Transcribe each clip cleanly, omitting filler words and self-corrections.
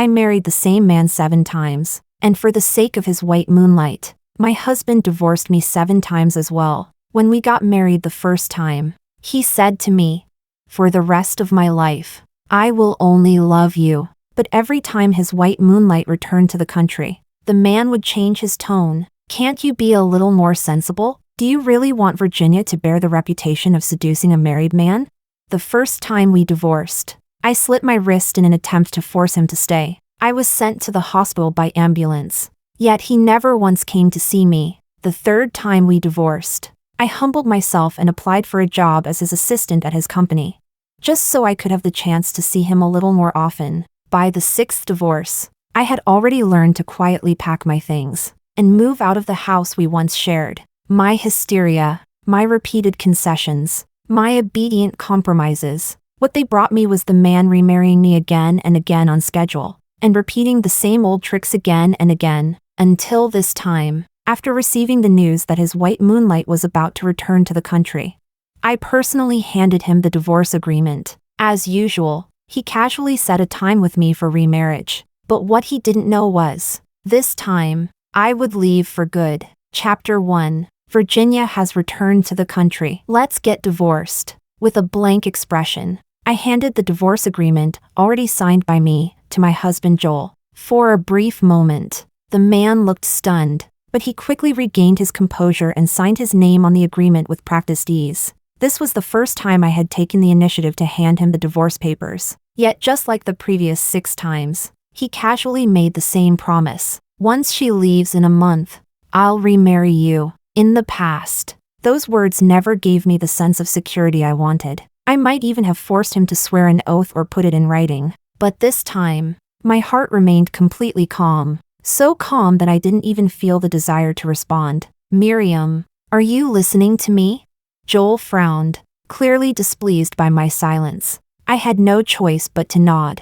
I married the same man 7 times, and for the sake of his white moonlight, my husband divorced me 7 times as well. When we got married the first time, he said to me, "For the rest of my life, I will only love you." But every time his white moonlight returned to the country, the man would change his tone. "Can't you be a little more sensible? Do you really want Virginia to bear the reputation of seducing a married man?" The first time we divorced, I slit my wrist in an attempt to force him to stay. I was sent to the hospital by ambulance, yet he never once came to see me. The third time we divorced, I humbled myself and applied for a job as his assistant at his company, just so I could have the chance to see him a little more often. By the 6th divorce, I had already learned to quietly pack my things and move out of the house we once shared. My hysteria, my repeated concessions, my obedient compromises, what they brought me was the man remarrying me again and again on schedule, and repeating the same old tricks again and again, until this time, after receiving the news that his white moonlight was about to return to the country. I personally handed him the divorce agreement. As usual, he casually set a time with me for remarriage, but what he didn't know was, this time, I would leave for good. Chapter 1. Virginia has returned to the country. Let's get divorced. With a blank expression, I handed the divorce agreement, already signed by me, to my husband Joel. For a brief moment, the man looked stunned, but he quickly regained his composure and signed his name on the agreement with practiced ease. This was the first time I had taken the initiative to hand him the divorce papers. Yet just like the previous 6 times, he casually made the same promise. "Once she leaves in a month, I'll remarry you." In the past, those words never gave me the sense of security I wanted. I might even have forced him to swear an oath or put it in writing. But this time, my heart remained completely calm. So calm that I didn't even feel the desire to respond. "Miriam, are you listening to me?" Joel frowned, clearly displeased by my silence. I had no choice but to nod.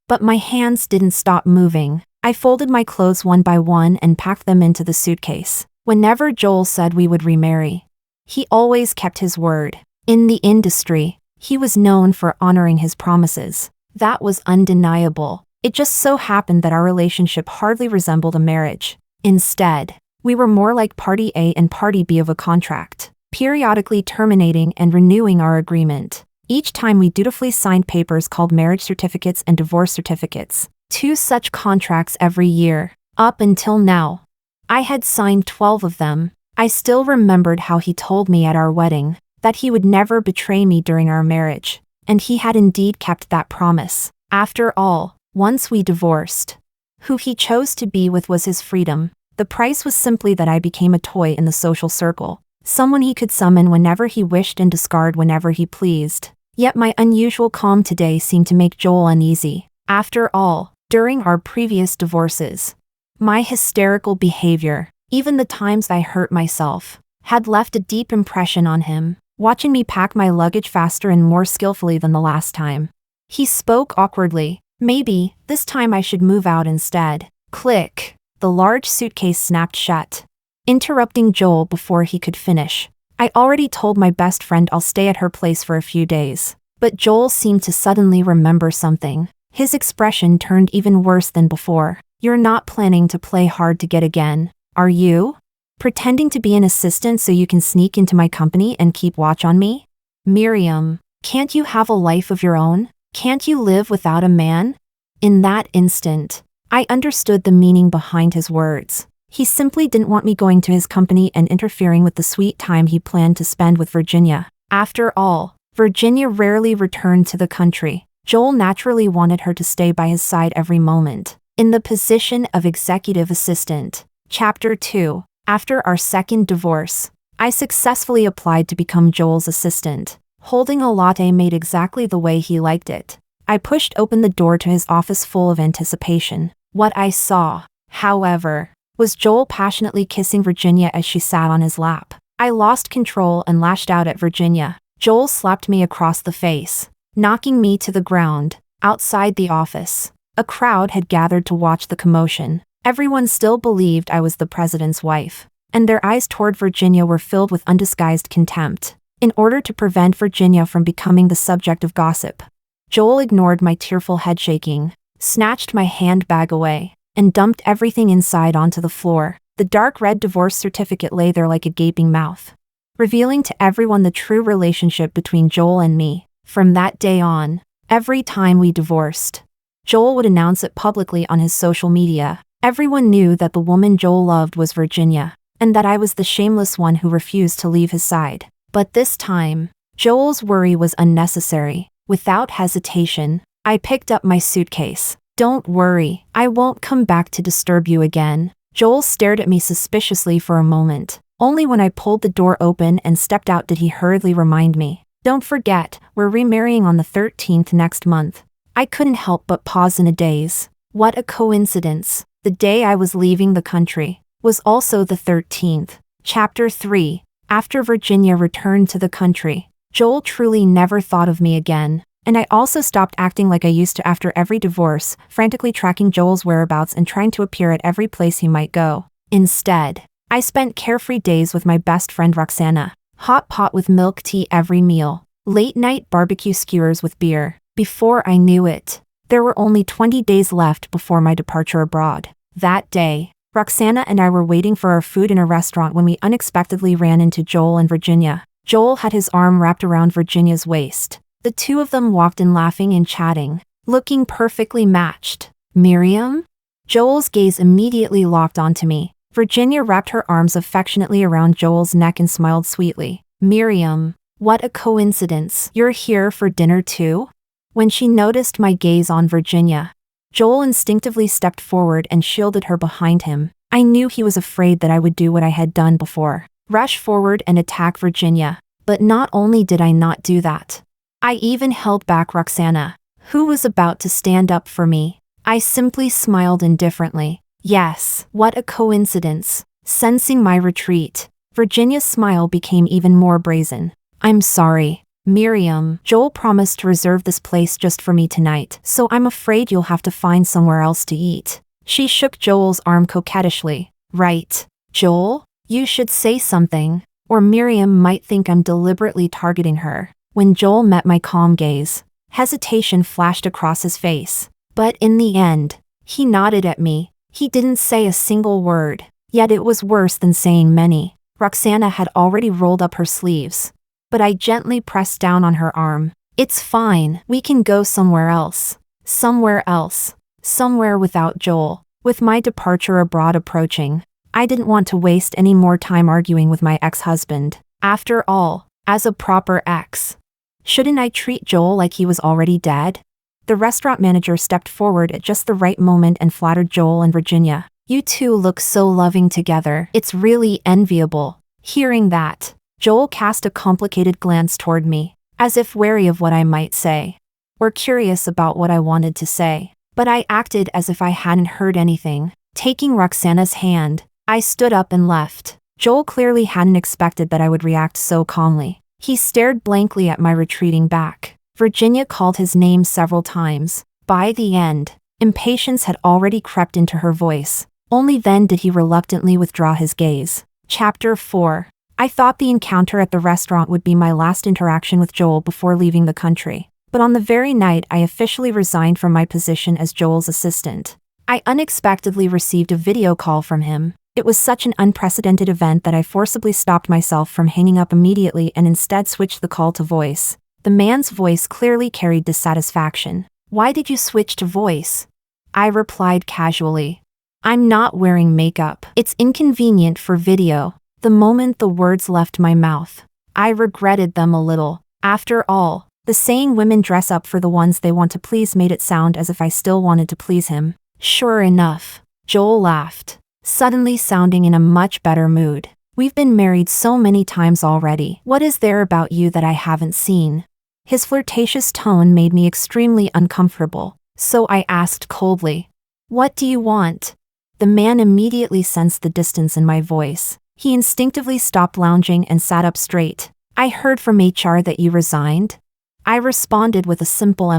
But my hands didn't stop moving. I folded my clothes one by one and packed them into the suitcase. Whenever Joel said we would remarry, he always kept his word. In the industry, he was known for honoring his promises. That was undeniable. It just so happened that our relationship hardly resembled a marriage. Instead, we were more like Party A and Party B of a contract, periodically terminating and renewing our agreement. Each time we dutifully signed papers called marriage certificates and divorce certificates. 2 such contracts every year. Up until now, I had signed 12 of them. I still remembered how he told me at our wedding that he would never betray me during our marriage, and he had indeed kept that promise. After all, once we divorced, who he chose to be with was his freedom. The price was simply that I became a toy in the social circle, someone he could summon whenever he wished and discard whenever he pleased. Yet my unusual calm today seemed to make Joel uneasy. After all, during our previous divorces, my hysterical behavior, even the times I hurt myself, had left a deep impression on him. Watching me pack my luggage faster and more skillfully than the last time, he spoke awkwardly. "Maybe, this time I should move out instead." Click. The large suitcase snapped shut, interrupting Joel before he could finish. I already told my best friend I'll stay at her place for a few days, but Joel seemed to suddenly remember something. His expression turned even worse than before. "You're not planning to play hard to get again, are you? Pretending to be an assistant so you can sneak into my company and keep watch on me? Miriam, can't you have a life of your own? Can't you live without a man?" In that instant, I understood the meaning behind his words. He simply didn't want me going to his company and interfering with the sweet time he planned to spend with Virginia. After all, Virginia rarely returned to the country. Joel naturally wanted her to stay by his side every moment. In the position of executive assistant. Chapter 2. After our second divorce, I successfully applied to become Joel's assistant, holding a latte made exactly the way he liked it. I pushed open the door to his office full of anticipation. What I saw, however, was Joel passionately kissing Virginia as she sat on his lap. I lost control and lashed out at Virginia. Joel slapped me across the face, knocking me to the ground. Outside the office, a crowd had gathered to watch the commotion. Everyone still believed I was the president's wife, and their eyes toward Virginia were filled with undisguised contempt. In order to prevent Virginia from becoming the subject of gossip, Joel ignored my tearful head shaking. snatched my handbag away, and dumped everything inside onto the floor. The dark red divorce certificate lay there like a gaping mouth, revealing to everyone the true relationship between Joel and me. From that day on, every time we divorced, Joel would announce it publicly on his social media. Everyone knew that the woman Joel loved was Virginia, and that I was the shameless one who refused to leave his side. But this time, Joel's worry was unnecessary. Without hesitation, I picked up my suitcase. "Don't worry, I won't come back to disturb you again." Joel stared at me suspiciously for a moment. Only when I pulled the door open and stepped out did he hurriedly remind me, "Don't forget, we're remarrying on the 13th next month." I couldn't help but pause in a daze. What a coincidence. The day I was leaving the country was also the 13th. Chapter 3. After Virginia returned to the country, Joel truly never thought of me again. And I also stopped acting like I used to after every divorce, frantically tracking Joel's whereabouts and trying to appear at every place he might go. Instead, I spent carefree days with my best friend Roxana, hot pot with milk tea every meal, late-night barbecue skewers with beer. Before I knew it, there were only 20 days left before my departure abroad. That day, Roxana and I were waiting for our food in a restaurant when we unexpectedly ran into Joel and Virginia. Joel had his arm wrapped around Virginia's waist. The two of them walked in laughing and chatting, looking perfectly matched. "Miriam?" Joel's gaze immediately locked onto me. Virginia wrapped her arms affectionately around Joel's neck and smiled sweetly. "Miriam, what a coincidence. You're here for dinner too?" When she noticed my gaze on Virginia, Joel instinctively stepped forward and shielded her behind him. I knew he was afraid that I would do what I had done before, rush forward and attack Virginia. But not only did I not do that, I even held back Roxana, who was about to stand up for me. I simply smiled indifferently. Yes, what a coincidence. Sensing my retreat, Virginia's smile became even more brazen. "I'm sorry, Miriam. Joel promised to reserve this place just for me tonight, so I'm afraid you'll have to find somewhere else to eat." She shook Joel's arm coquettishly. "Right, Joel? You should say something, or Miriam might think I'm deliberately targeting her." When Joel met my calm gaze, hesitation flashed across his face. But in the end, he nodded at me. He didn't say a single word, yet it was worse than saying many. Roxana had already rolled up her sleeves, but I gently pressed down on her arm. "It's fine, we can go somewhere else. Somewhere else. Somewhere without Joel." With my departure abroad approaching, I didn't want to waste any more time arguing with my ex-husband. After all, as a proper ex, shouldn't I treat Joel like he was already dead? The restaurant manager stepped forward at just the right moment and flattered Joel and Virginia. "You two look so loving together. It's really enviable." Hearing that, Joel cast a complicated glance toward me, as if wary of what I might say, or curious about what I wanted to say. But I acted as if I hadn't heard anything. Taking Roxana's hand, I stood up and left. Joel clearly hadn't expected that I would react so calmly. He stared blankly at my retreating back. Virginia called his name several times. By the end, impatience had already crept into her voice. Only then did he reluctantly withdraw his gaze. Chapter 4. I thought the encounter at the restaurant would be my last interaction with Joel before leaving the country. But on the very night I officially resigned from my position as Joel's assistant, I unexpectedly received a video call from him. It was such an unprecedented event that I forcibly stopped myself from hanging up immediately and instead switched the call to voice. The man's voice clearly carried dissatisfaction. "Why did you switch to voice?" I replied casually. "I'm not wearing makeup. It's inconvenient for video." The moment the words left my mouth, I regretted them a little. After all, the saying "women dress up for the ones they want to please" made it sound as if I still wanted to please him. Sure enough, Joel laughed, suddenly sounding in a much better mood. "We've been married so many times already. What is there about you that I haven't seen?" His flirtatious tone made me extremely uncomfortable, so I asked coldly, "What do you want?" The man immediately sensed the distance in my voice. He instinctively stopped lounging and sat up straight. "I heard from HR that you resigned." I responded with a simple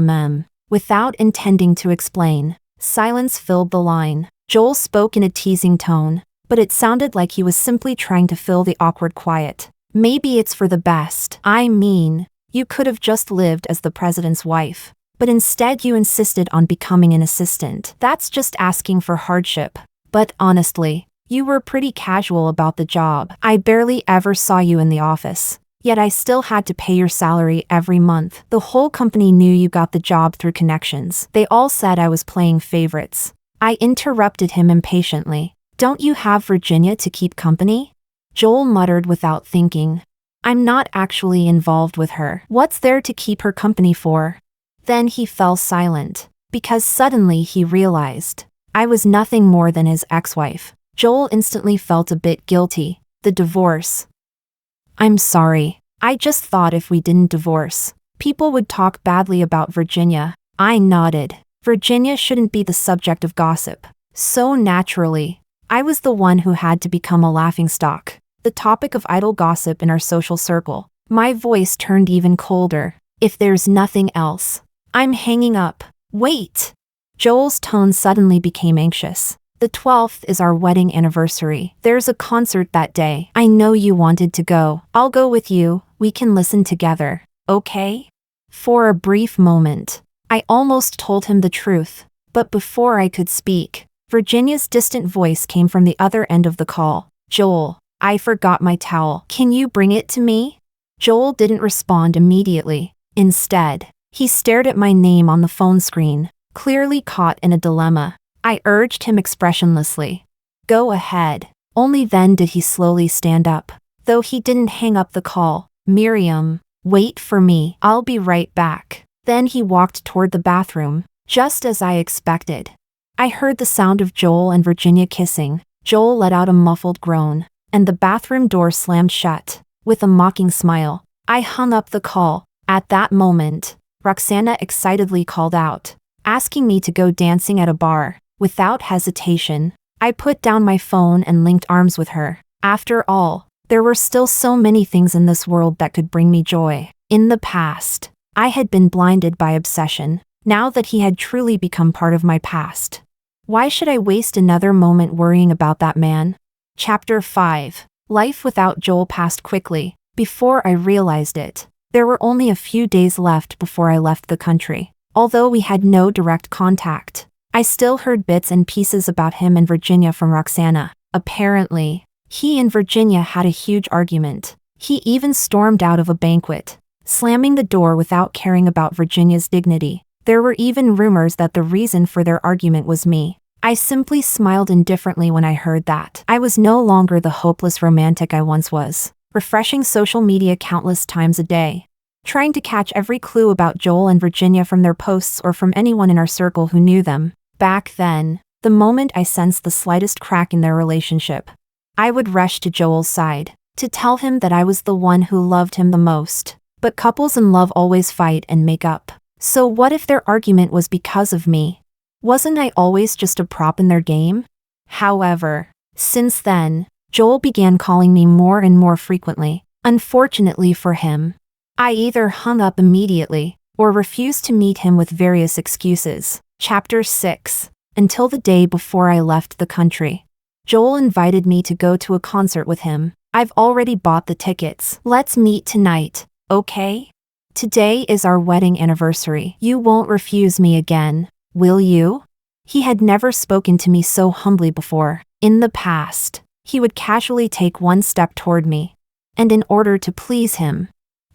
without intending to explain. Silence filled the line. Joel spoke in a teasing tone, but it sounded like he was simply trying to fill the awkward quiet. "Maybe it's for the best. I mean, you could have just lived as the president's wife." But instead you insisted on becoming an assistant. That's just asking for hardship. But honestly, you were pretty casual about the job. I barely ever saw you in the office. Yet I still had to pay your salary every month. The whole company knew you got the job through connections. They all said I was playing favorites. I interrupted him impatiently. Don't you have Virginia to keep company? Joel muttered without thinking. I'm not actually involved with her. What's there to keep her company for? Then he fell silent, because suddenly he realized I was nothing more than his ex-wife. Joel instantly felt a bit guilty. The divorce. I'm sorry. I just thought if we didn't divorce, people would talk badly about Virginia. I nodded. Virginia shouldn't be the subject of gossip. So naturally, I was the one who had to become a laughingstock, the topic of idle gossip in our social circle. My voice turned even colder. If there's nothing else, I'm hanging up. Wait! Joel's tone suddenly became anxious. The 12th is our wedding anniversary. There's a concert that day. I know you wanted to go. I'll go with you. We can listen together. Okay? For a brief moment, I almost told him the truth. But before I could speak, Virginia's distant voice came from the other end of the call. Joel, I forgot my towel. Can you bring it to me? Joel didn't respond immediately. Instead, he stared at my name on the phone screen, clearly caught in a dilemma. I urged him expressionlessly. Go ahead. Only then did he slowly stand up. Though he didn't hang up the call. Miriam, wait for me. I'll be right back. Then he walked toward the bathroom, just as I expected. I heard the sound of Joel and Virginia kissing. Joel let out a muffled groan, and the bathroom door slammed shut. With a mocking smile, I hung up the call. At that moment, Roxana excitedly called out, asking me to go dancing at a bar. Without hesitation, I put down my phone and linked arms with her. After all, there were still so many things in this world that could bring me joy. In the past, I had been blinded by obsession. Now that he had truly become part of my past, why should I waste another moment worrying about that man? Chapter 5. Life without Joel passed quickly. Before I realized it, there were only a few days left before I left the country. Although we had no direct contact, I still heard bits and pieces about him and Virginia from Roxana. Apparently, he and Virginia had a huge argument. He even stormed out of a banquet, slamming the door without caring about Virginia's dignity. There were even rumors that the reason for their argument was me. I simply smiled indifferently when I heard that. I was no longer the hopeless romantic I once was, refreshing social media countless times a day, trying to catch every clue about Joel and Virginia from their posts or from anyone in our circle who knew them. Back then, the moment I sensed the slightest crack in their relationship, I would rush to Joel's side, to tell him that I was the one who loved him the most. But couples in love always fight and make up. So what if their argument was because of me? Wasn't I always just a prop in their game? However, since then, Joel began calling me more and more frequently. Unfortunately for him, I either hung up immediately, or refused to meet him with various excuses. Chapter 6. Until the day before I left the country, Joel invited me to go to a concert with him. I've already bought the tickets. Let's meet tonight, okay? Today is our wedding anniversary. You won't refuse me again, will you? He had never spoken to me so humbly before. In the past, he would casually take one step toward me, and in order to please him,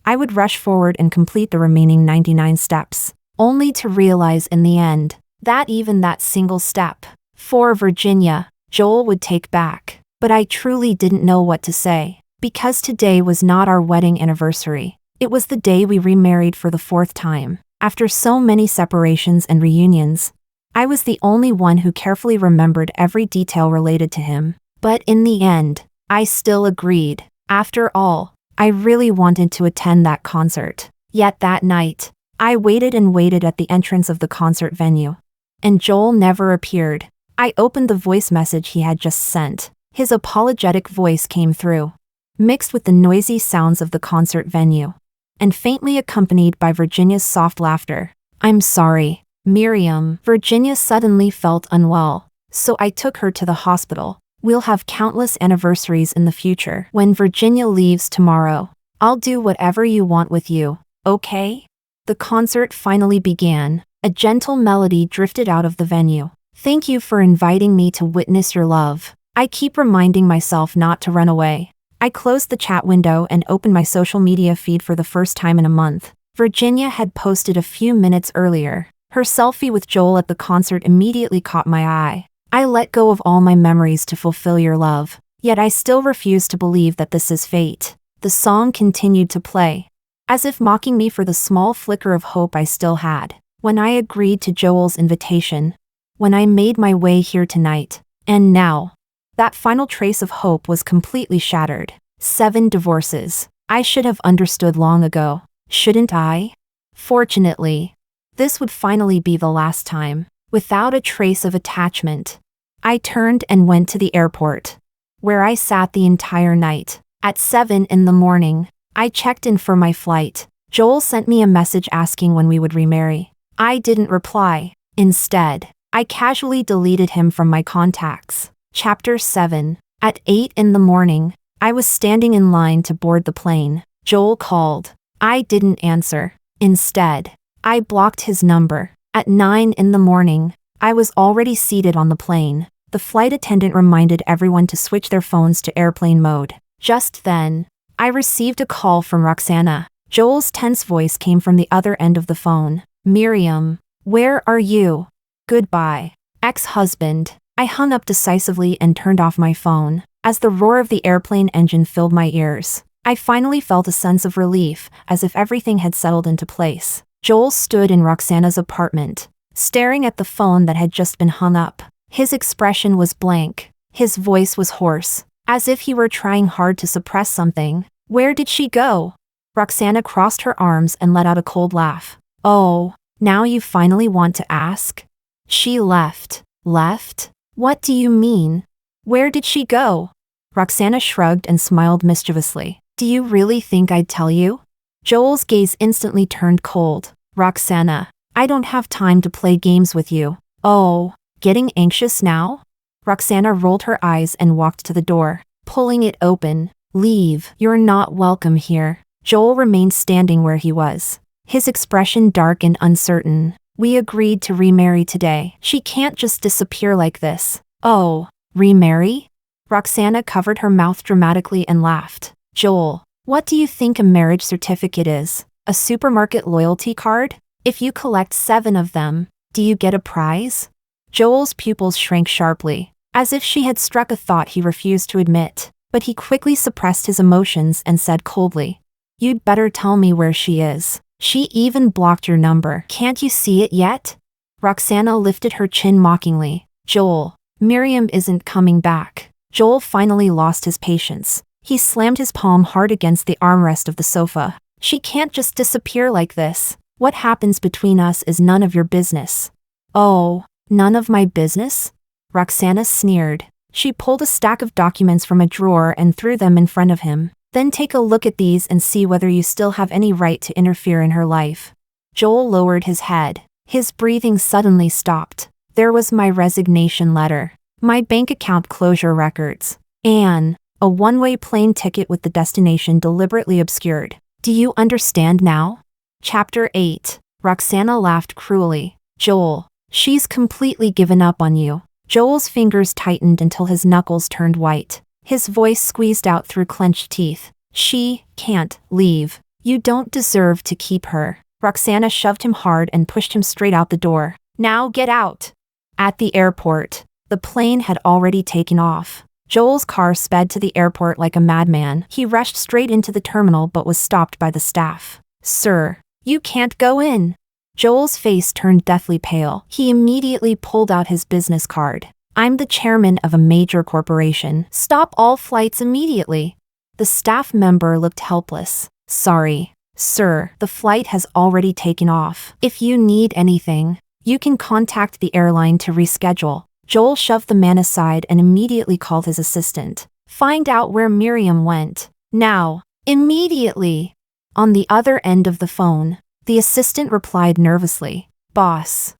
I would rush forward and complete the remaining 99 steps, only to realize in the end that even that single step, for Virginia, Joel would take back. But I truly didn't know what to say, because today was not our wedding anniversary. It was the day we remarried for the 4th time. After so many separations and reunions, I was the only one who carefully remembered every detail related to him. But in the end, I still agreed. After all, I really wanted to attend that concert. Yet that night, I waited and waited at the entrance of the concert venue, and Joel never appeared. I opened the voice message he had just sent. His apologetic voice came through, mixed with the noisy sounds of the concert venue, and faintly accompanied by Virginia's soft laughter. I'm sorry, Miriam. Virginia suddenly felt unwell, so I took her to the hospital. We'll have countless anniversaries in the future. When Virginia leaves tomorrow, I'll do whatever you want with you, okay? The concert finally began. A gentle melody drifted out of the venue. Thank you for inviting me to witness your love. I keep reminding myself not to run away. I closed the chat window and opened my social media feed for the first time in a month. Virginia had posted a few minutes earlier. Her selfie with Joel at the concert immediately caught my eye. I let go of all my memories to fulfill your love, yet I still refuse to believe that this is fate. The song continued to play, as if mocking me for the small flicker of hope I still had. When I agreed to Joel's invitation, when I made my way here tonight, and now, that final trace of hope was completely shattered. 7 divorces. I should have understood long ago, shouldn't I? Fortunately, this would finally be the last time. Without a trace of attachment, I turned and went to the airport, where I sat the entire night. At 7 in the morning, I checked in for my flight. Joel sent me a message asking when we would remarry. I didn't reply. Instead, I casually deleted him from my contacts. Chapter 7. At 8 in the morning, I was standing in line to board the plane. Joel called. I didn't answer. Instead, I blocked his number. At 9 in the morning, I was already seated on the plane. The flight attendant reminded everyone to switch their phones to airplane mode. Just then, I received a call from Roxana. Joel's tense voice came from the other end of the phone. Miriam, where are you? Goodbye, ex-husband. I hung up decisively and turned off my phone. As the roar of the airplane engine filled my ears, I finally felt a sense of relief, as if everything had settled into place. Joel stood in Roxana's apartment, staring at the phone that had just been hung up. His expression was blank. His voice was hoarse, as if he were trying hard to suppress something. Where did she go? Roxana crossed her arms and let out a cold laugh. Oh, now you finally want to ask? She left. Left? What do you mean? Where did she go? Roxana shrugged and smiled mischievously. Do you really think I'd tell you? Joel's gaze instantly turned cold. Roxana, I don't have time to play games with you. Oh, getting anxious now? Roxana rolled her eyes and walked to the door, pulling it open. Leave. You're not welcome here. Joel remained standing where he was, his expression dark and uncertain. We agreed to remarry today. She can't just disappear like this. Oh, remarry? Roxana covered her mouth dramatically and laughed. Joel, what do you think a marriage certificate is? A supermarket loyalty card? If you collect 7 of them, do you get a prize? Joel's pupils shrank sharply, as if she had struck a thought he refused to admit, but he quickly suppressed his emotions and said coldly, You'd better tell me where she is. She even blocked your number. Can't you see it yet? Roxana lifted her chin mockingly. Joel, Miriam isn't coming back. Joel finally lost his patience. He slammed his palm hard against the armrest of the sofa. She can't just disappear like this. What happens between us is none of your business. Oh, none of my business? Roxana sneered. She pulled a stack of documents from a drawer and threw them in front of him. Then take a look at these and see whether you still have any right to interfere in her life. Joel lowered his head. His breathing suddenly stopped. There was my resignation letter, my bank account closure records, and a one-way plane ticket with the destination deliberately obscured. Do you understand now? Chapter 8. Roxana laughed cruelly. Joel, she's completely given up on you. Joel's fingers tightened until his knuckles turned white. His voice squeezed out through clenched teeth. She can't leave. You don't deserve to keep her. Roxana shoved him hard and pushed him straight out the door. Now get out. At the airport, the plane had already taken off. Joel's car sped to the airport like a madman. He rushed straight into the terminal but was stopped by the staff. Sir, you can't go in. Joel's face turned deathly pale. He immediately pulled out his business card. I'm the chairman of a major corporation. Stop all flights immediately. The staff member looked helpless. Sorry, sir, the flight has already taken off. If you need anything, you can contact the airline to reschedule. Joel shoved the man aside and immediately called his assistant. Find out where Miriam went. Now, immediately. On the other end of the phone, the assistant replied nervously. Boss.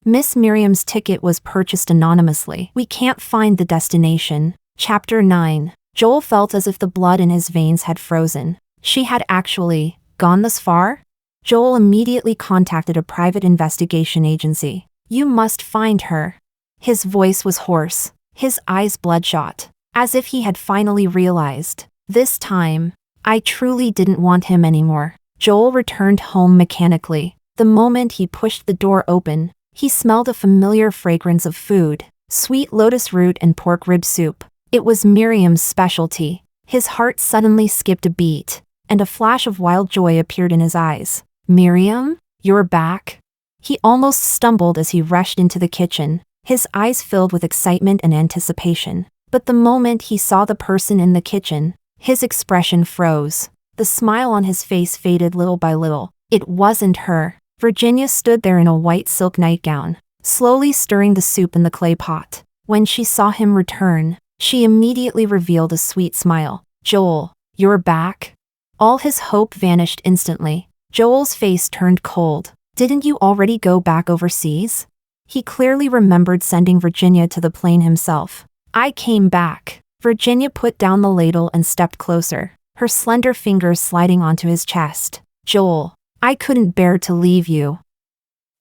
Miss Miriam's ticket was purchased anonymously. We can't find the destination. Chapter 9. Joel felt as if the blood in his veins had frozen. She had actually gone this far? Joel immediately contacted a private investigation agency. You must find her. His voice was hoarse, his eyes bloodshot, as if he had finally realized. This time, I truly didn't want him anymore. Joel returned home mechanically. The moment he pushed the door open, he smelled a familiar fragrance of food, sweet lotus root and pork rib soup. It was Miriam's specialty. His heart suddenly skipped a beat, and a flash of wild joy appeared in his eyes. Miriam, you're back? He almost stumbled as he rushed into the kitchen, his eyes filled with excitement and anticipation. But the moment he saw the person in the kitchen, his expression froze. The smile on his face faded little by little. It wasn't her. Virginia stood there in a white silk nightgown, slowly stirring the soup in the clay pot. When she saw him return, she immediately revealed a sweet smile. Joel, you're back? All his hope vanished instantly. Joel's face turned cold. Didn't you already go back overseas? He clearly remembered sending Virginia to the plane himself. I came back. Virginia put down the ladle and stepped closer, her slender fingers sliding onto his chest. Joel, I couldn't bear to leave you.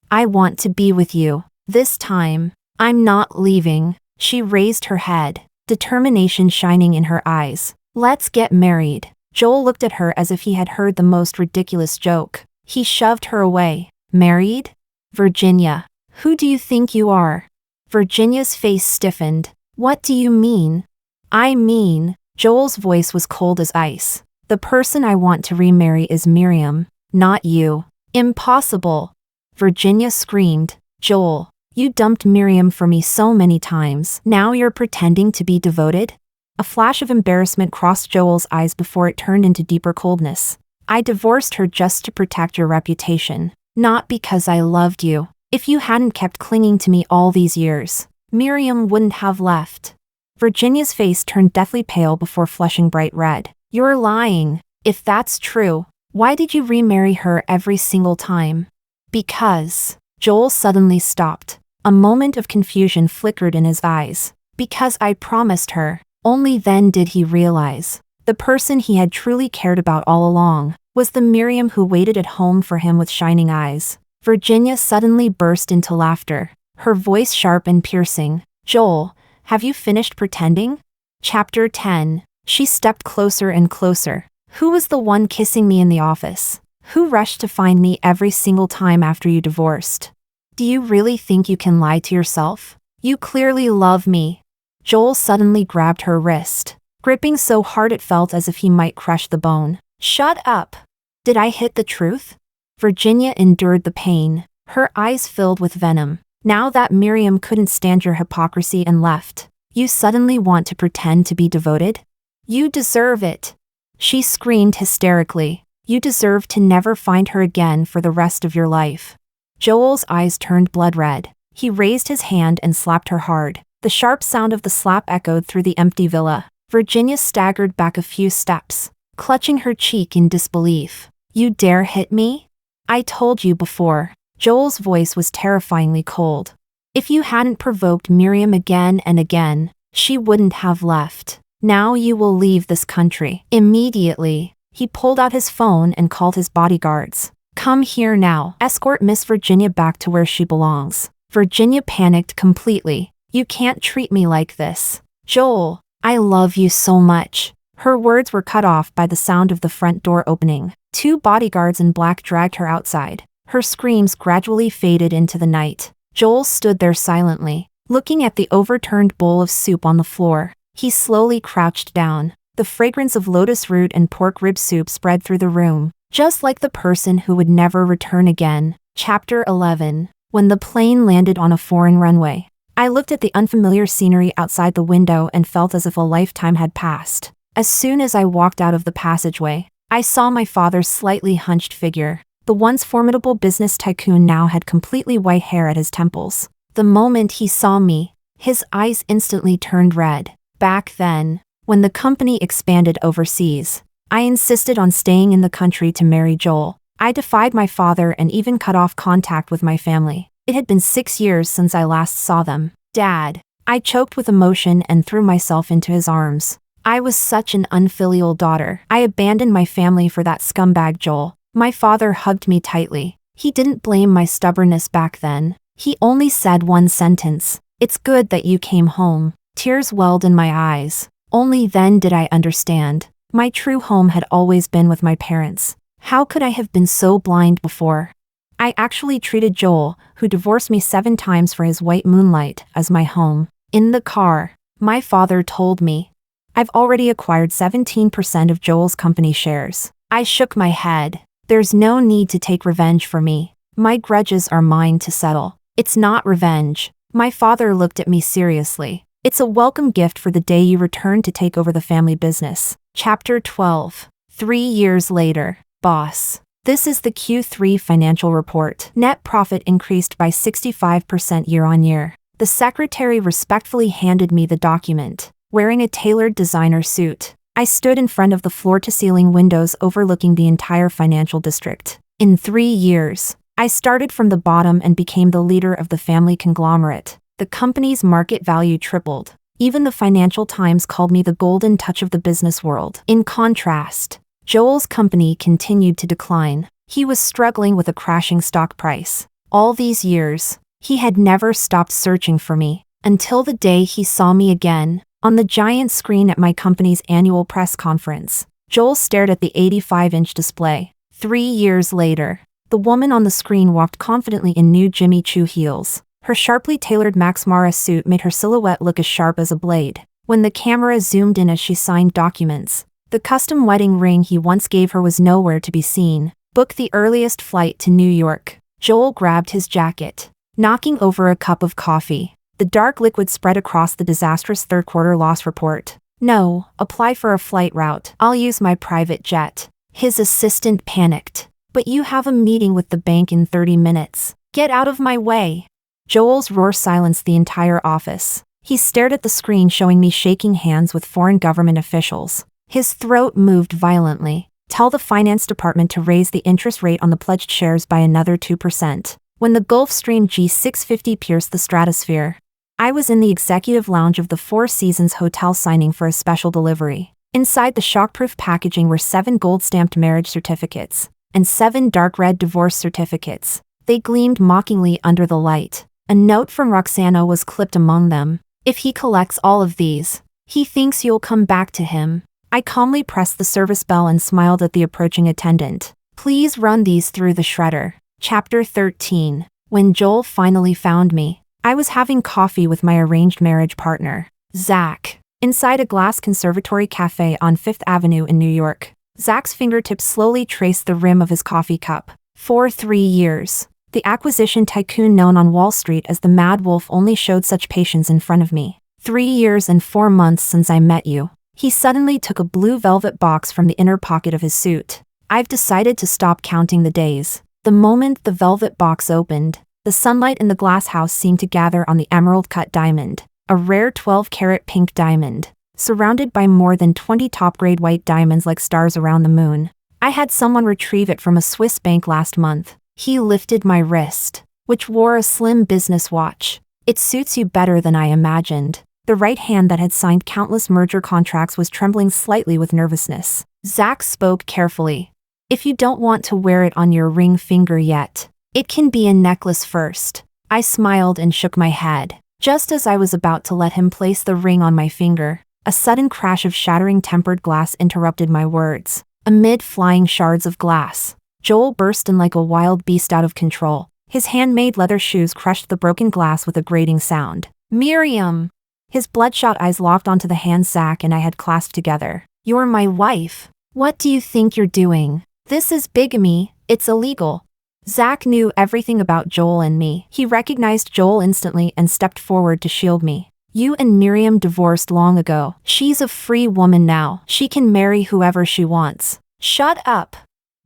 I want to be with you. This time, I'm not leaving. She raised her head, determination shining in her eyes. Let's get married. Joel looked at her as if he had heard the most ridiculous joke. He shoved her away. Married? Virginia, who do you think you are? Virginia's face stiffened. What do you mean? I mean, Joel's voice was cold as ice. The person I want to remarry is Miriam, not you. Impossible. Virginia screamed. Joel, you dumped Miriam for me so many times. Now you're pretending to be devoted? A flash of embarrassment crossed Joel's eyes before it turned into deeper coldness. I divorced her just to protect your reputation, not because I loved you. If you hadn't kept clinging to me all these years, Miriam wouldn't have left. Virginia's face turned deathly pale before flushing bright red. You're lying. If that's true, why did you remarry her every single time? Because. Joel suddenly stopped. A moment of confusion flickered in his eyes. Because I promised her. Only then did he realize. The person he had truly cared about all along was the Miriam who waited at home for him with shining eyes. Virginia suddenly burst into laughter, her voice sharp and piercing. Joel, have you finished pretending? Chapter 10. She stepped closer and closer. Who was the one kissing me in the office? Who rushed to find me every single time after you divorced? Do you really think you can lie to yourself? You clearly love me. Joel suddenly grabbed her wrist, gripping so hard it felt as if he might crush the bone. Shut up. Did I hit the truth? Virginia endured the pain, her eyes filled with venom. Now that Miriam couldn't stand your hypocrisy and left, you suddenly want to pretend to be devoted? You deserve it. She screamed hysterically. You deserve to never find her again for the rest of your life. Joel's eyes turned blood red. He raised his hand and slapped her hard. The sharp sound of the slap echoed through the empty villa. Virginia staggered back a few steps, clutching her cheek in disbelief. You dare hit me? I told you before. Joel's voice was terrifyingly cold. If you hadn't provoked Miriam again and again, she wouldn't have left. Now you will leave this country. Immediately. He pulled out his phone and called his bodyguards. Come here now. Escort Miss Virginia back to where she belongs. Virginia panicked completely. You can't treat me like this. Joel, I love you so much. Her words were cut off by the sound of the front door opening. 2 bodyguards in black dragged her outside. Her screams gradually faded into the night. Joel stood there silently, looking at the overturned bowl of soup on the floor. He slowly crouched down. The fragrance of lotus root and pork rib soup spread through the room, just like the person who would never return again. Chapter 11. When the plane landed on a foreign runway, I looked at the unfamiliar scenery outside the window and felt as if a lifetime had passed. As soon as I walked out of the passageway, I saw my father's slightly hunched figure. The once formidable business tycoon now had completely white hair at his temples. The moment he saw me, his eyes instantly turned red. Back then, when the company expanded overseas, I insisted on staying in the country to marry Joel. I defied my father and even cut off contact with my family. It had been 6 years since I last saw them. Dad. I choked with emotion and threw myself into his arms. I was such an unfilial daughter. I abandoned my family for that scumbag Joel. My father hugged me tightly. He didn't blame my stubbornness back then. He only said one sentence. "It's good that you came home." Tears welled in my eyes. Only then did I understand. My true home had always been with my parents. How could I have been so blind before? I actually treated Joel, who divorced me 7 times for his white moonlight, as my home. In the car, my father told me, "I've already acquired 17% of Joel's company shares." I shook my head. There's no need to take revenge for me. My grudges are mine to settle. It's not revenge. My father looked at me seriously. It's a welcome gift for the day you return to take over the family business. Chapter 12. 3 years later. Boss. This is the Q3 financial report. Net profit increased by 65% year-on-year. The secretary respectfully handed me the document. Wearing a tailored designer suit, I stood in front of the floor-to-ceiling windows overlooking the entire financial district. In 3 years, I started from the bottom and became the leader of the family conglomerate. The company's market value tripled. Even the Financial Times called me the golden touch of the business world. In contrast, Joel's company continued to decline. He was struggling with a crashing stock price. All these years, he had never stopped searching for me, until the day he saw me again, on the giant screen at my company's annual press conference. Joel stared at the 85-inch display. 3 years later, the woman on the screen walked confidently in new Jimmy Choo heels. Her sharply tailored Max Mara suit made her silhouette look as sharp as a blade. When the camera zoomed in as she signed documents, the custom wedding ring he once gave her was nowhere to be seen. Book the earliest flight to New York. Joel grabbed his jacket, knocking over a cup of coffee. The dark liquid spread across the disastrous third-quarter loss report. "No, apply for a flight route. I'll use my private jet." His assistant panicked. "But you have a meeting with the bank in 30 minutes. Get out of my way." Joel's roar silenced the entire office. He stared at the screen showing me shaking hands with foreign government officials. His throat moved violently. "Tell the finance department to raise the interest rate on the pledged shares by another 2%. When the Gulfstream G650 pierced the stratosphere, I was in the executive lounge of the Four Seasons Hotel signing for a special delivery. Inside the shockproof packaging were 7 gold-stamped marriage certificates and 7 dark red divorce certificates. They gleamed mockingly under the light. A note from Roxana was clipped among them. "If he collects all of these, he thinks you'll come back to him." I calmly pressed the service bell and smiled at the approaching attendant. "Please run these through the shredder." Chapter 13. When Joel finally found me, I was having coffee with my arranged marriage partner, Zach, inside a glass conservatory cafe on 5th Avenue in New York. Zach's fingertips slowly traced the rim of his coffee cup. For 3 years, the acquisition tycoon known on Wall Street as the Mad Wolf only showed such patience in front of me. 3 years and 4 months since I met you. He suddenly took a blue velvet box from the inner pocket of his suit. "I've decided to stop counting the days." The moment the velvet box opened, the sunlight in the glass house seemed to gather on the emerald-cut diamond, a rare 12-carat pink diamond, surrounded by more than 20 top-grade white diamonds like stars around the moon. I had someone retrieve it from a Swiss bank last month. He lifted my wrist, which wore a slim business watch. "It suits you better than I imagined." The right hand that had signed countless merger contracts was trembling slightly with nervousness. Zach spoke carefully. "If you don't want to wear it on your ring finger yet, it can be a necklace first." I smiled and shook my head. Just as I was about to let him place the ring on my finger, a sudden crash of shattering tempered glass interrupted my words. Amid flying shards of glass, Joel burst in like a wild beast out of control. His handmade leather shoes crushed the broken glass with a grating sound. "Miriam!" His bloodshot eyes locked onto the hands Zach and I had clasped together. "You're my wife. What do you think you're doing? This is bigamy. It's illegal." Zach knew everything about Joel and me. He recognized Joel instantly and stepped forward to shield me. "You and Miriam divorced long ago. She's a free woman now. She can marry whoever she wants." "Shut up."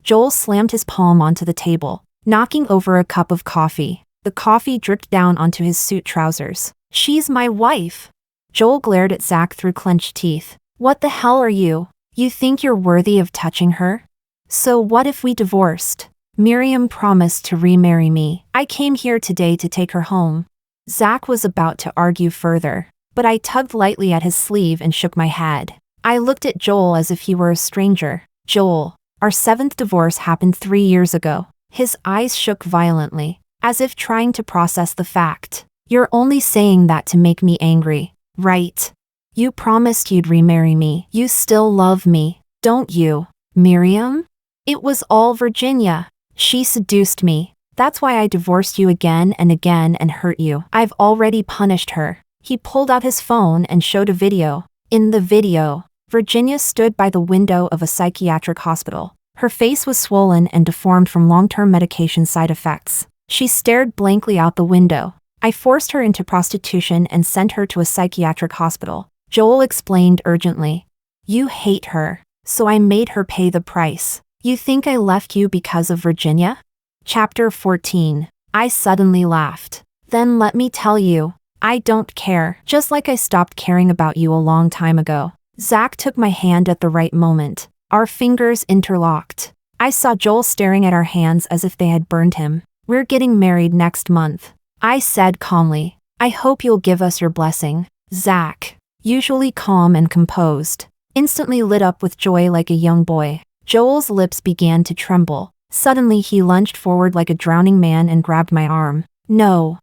Joel slammed his palm onto the table, knocking over a cup of coffee. The coffee dripped down onto his suit trousers. "She's my wife." Joel glared at Zach through clenched teeth. "What the hell are you? You think you're worthy of touching her? So what if we divorced? Miriam promised to remarry me. I came here today to take her home." Zach was about to argue further, but I tugged lightly at his sleeve and shook my head. I looked at Joel as if he were a stranger. "Joel, Our 7th divorce happened 3 years ago. His eyes shook violently, as if trying to process the fact. You're only saying that to make me angry, right? You promised you'd remarry me. You still love me, don't you, Miriam? It was all Virginia. She seduced me. That's why I divorced you again and again and hurt you. I've already punished her. He pulled out his phone and showed a video. In the video, Virginia stood by the window of a psychiatric hospital. Her face was swollen and deformed from long-term medication side effects. She stared blankly out the window. I forced her into prostitution and sent her to a psychiatric hospital. Joel explained urgently. You hate her, so I made her pay the price. You think I left you because of Virginia? Chapter 14. I suddenly laughed. Then let me tell you, I don't care. Just like I stopped caring about you a long time ago. Zach took my hand at the right moment. Our fingers interlocked. I saw Joel staring at our hands as if they had burned him. We're getting married next month. I said calmly. I hope you'll give us your blessing. Zach, usually calm and composed, instantly lit up with joy like a young boy. Joel's lips began to tremble. Suddenly he lunged forward like a drowning man and grabbed my arm. No.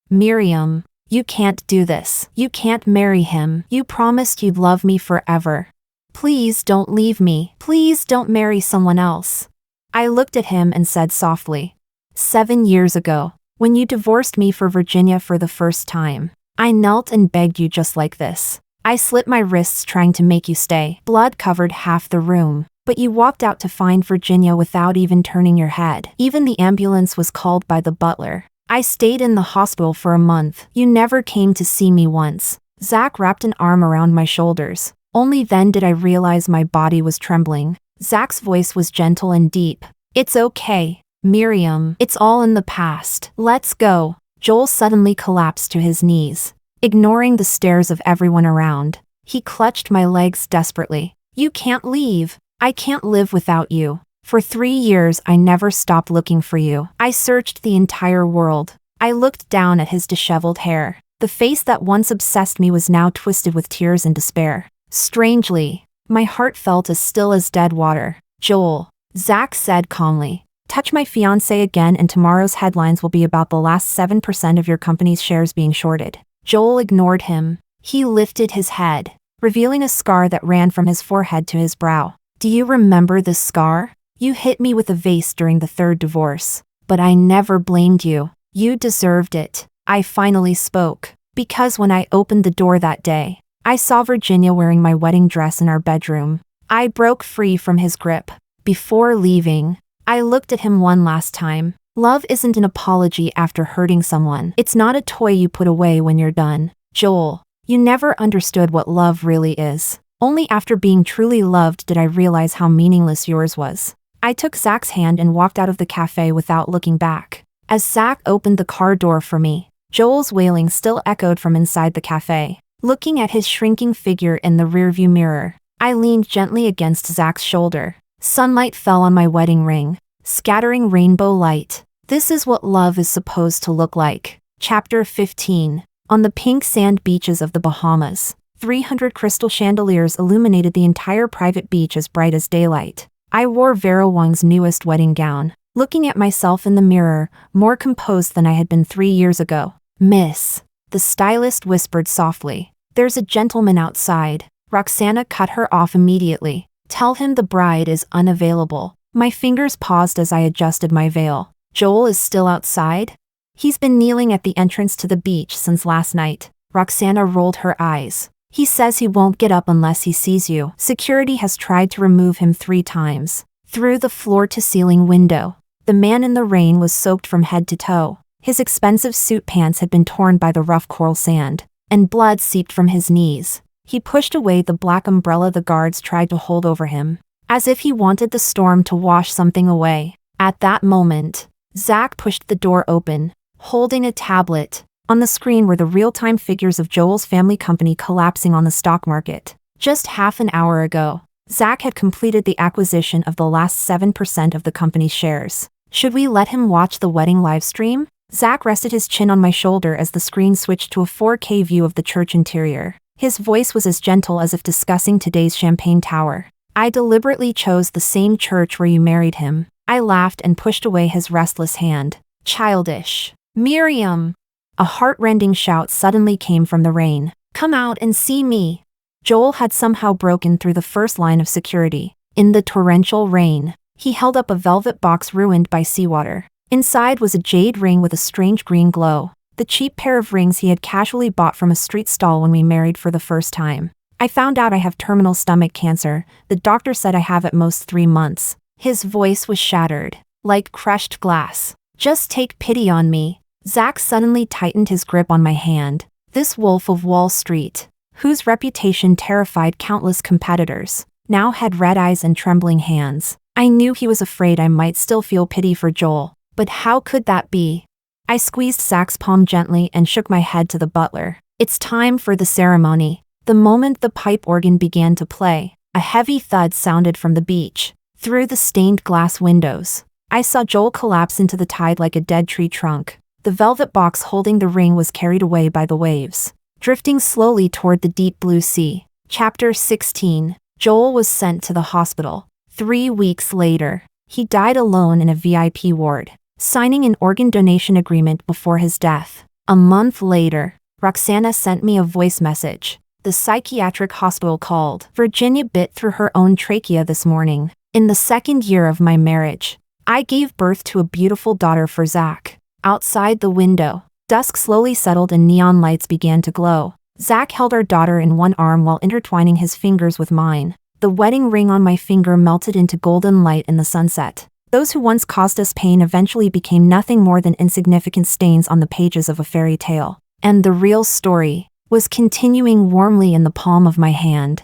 Miriam, you can't do this. You can't marry him. You promised you'd love me forever. Please don't leave me. Please don't marry someone else. I looked at him and said softly. 7 years ago, when you divorced me for Virginia for the first time, I knelt and begged you just like this. I slit my wrists trying to make you stay. Blood covered half the room. But you walked out to find Virginia without even turning your head. Even the ambulance was called by the butler. I stayed in the hospital for a month. You never came to see me once. Zach wrapped an arm around my shoulders. Only then did I realize my body was trembling. Zach's voice was gentle and deep. It's okay, Miriam. It's all in the past. Let's go. Joel suddenly collapsed to his knees. Ignoring the stares of everyone around, he clutched my legs desperately. You can't leave. I can't live without you. For 3 years I never stopped looking for you. I searched the entire world. I looked down at his disheveled hair. The face that once obsessed me was now twisted with tears and despair. Strangely, my heart felt as still as dead water. Joel, Zach said calmly, touch my fiancé again and tomorrow's headlines will be about the last 7% of your company's shares being shorted. Joel ignored him. He lifted his head, revealing a scar that ran from his forehead to his brow. Do you remember this scar? You hit me with a vase during the 3rd divorce. But I never blamed you. You deserved it. I finally spoke. Because when I opened the door that day, I saw Virginia wearing my wedding dress in our bedroom. I broke free from his grip. Before leaving, I looked at him one last time. Love isn't an apology after hurting someone. It's not a toy you put away when you're done. Joel, you never understood what love really is. Only after being truly loved did I realize how meaningless yours was. I took Zach's hand and walked out of the cafe without looking back. As Zach opened the car door for me, Joel's wailing still echoed from inside the cafe. Looking at his shrinking figure in the rearview mirror, I leaned gently against Zach's shoulder. Sunlight fell on my wedding ring, scattering rainbow light. This is what love is supposed to look like. Chapter 15. On the pink sand beaches of the Bahamas, 300 crystal chandeliers illuminated the entire private beach as bright as daylight. I wore Vera Wang's newest wedding gown, looking at myself in the mirror, more composed than I had been 3 years ago. Miss, the stylist whispered softly, there's a gentleman outside. Roxana cut her off immediately. Tell him the bride is unavailable. My fingers paused as I adjusted my veil. Joel is still outside? He's been kneeling at the entrance to the beach since last night. Roxana rolled her eyes. He says he won't get up unless he sees you. Security has tried to remove him 3 times. Through the floor-to-ceiling window. The man in the rain was soaked from head to toe. His expensive suit pants had been torn by the rough coral sand, and blood seeped from his knees. He pushed away the black umbrella the guards tried to hold over him, as if he wanted the storm to wash something away. At that moment, Zach pushed the door open, holding a tablet. On the screen were the real-time figures of Joel's family company collapsing on the stock market. Just half an hour ago, Zach had completed the acquisition of the last 7% of the company's shares. Should we let him watch the wedding livestream? Zach rested his chin on my shoulder as the screen switched to a 4K view of the church interior. His voice was as gentle as if discussing today's champagne tower. I deliberately chose the same church where you married him. I laughed and pushed away his restless hand. Childish. Miriam! A heart-rending shout suddenly came from the rain. Come out and see me! Joel had somehow broken through the first line of security. In the torrential rain, he held up a velvet box ruined by seawater. Inside was a jade ring with a strange green glow, the cheap pair of rings he had casually bought from a street stall when we married for the first time. I found out I have terminal stomach cancer. The doctor said I have at most 3 months. His voice was shattered, like crushed glass. Just take pity on me. Zach suddenly tightened his grip on my hand. This wolf of Wall Street, whose reputation terrified countless competitors, now had red eyes and trembling hands. I knew he was afraid I might still feel pity for Joel, but how could that be? I squeezed Zach's palm gently and shook my head to the butler. It's time for the ceremony. The moment the pipe organ began to play, a heavy thud sounded from the beach. Through the stained glass windows, I saw Joel collapse into the tide like a dead tree trunk. The velvet box holding the ring was carried away by the waves, drifting slowly toward the deep blue sea. Chapter 16. Joel was sent to the hospital. 3 weeks later, he died alone in a VIP ward, signing an organ donation agreement before his death. A month later, Roxana sent me a voice message. The psychiatric hospital called. Virginia bit through her own trachea this morning. In the 2nd year of my marriage, I gave birth to a beautiful daughter for Zach. Outside the window, dusk slowly settled and neon lights began to glow. Zach held our daughter in one arm while intertwining his fingers with mine. The wedding ring on my finger melted into golden light in the sunset. Those who once caused us pain eventually became nothing more than insignificant stains on the pages of a fairy tale. And the real story was continuing warmly in the palm of my hand.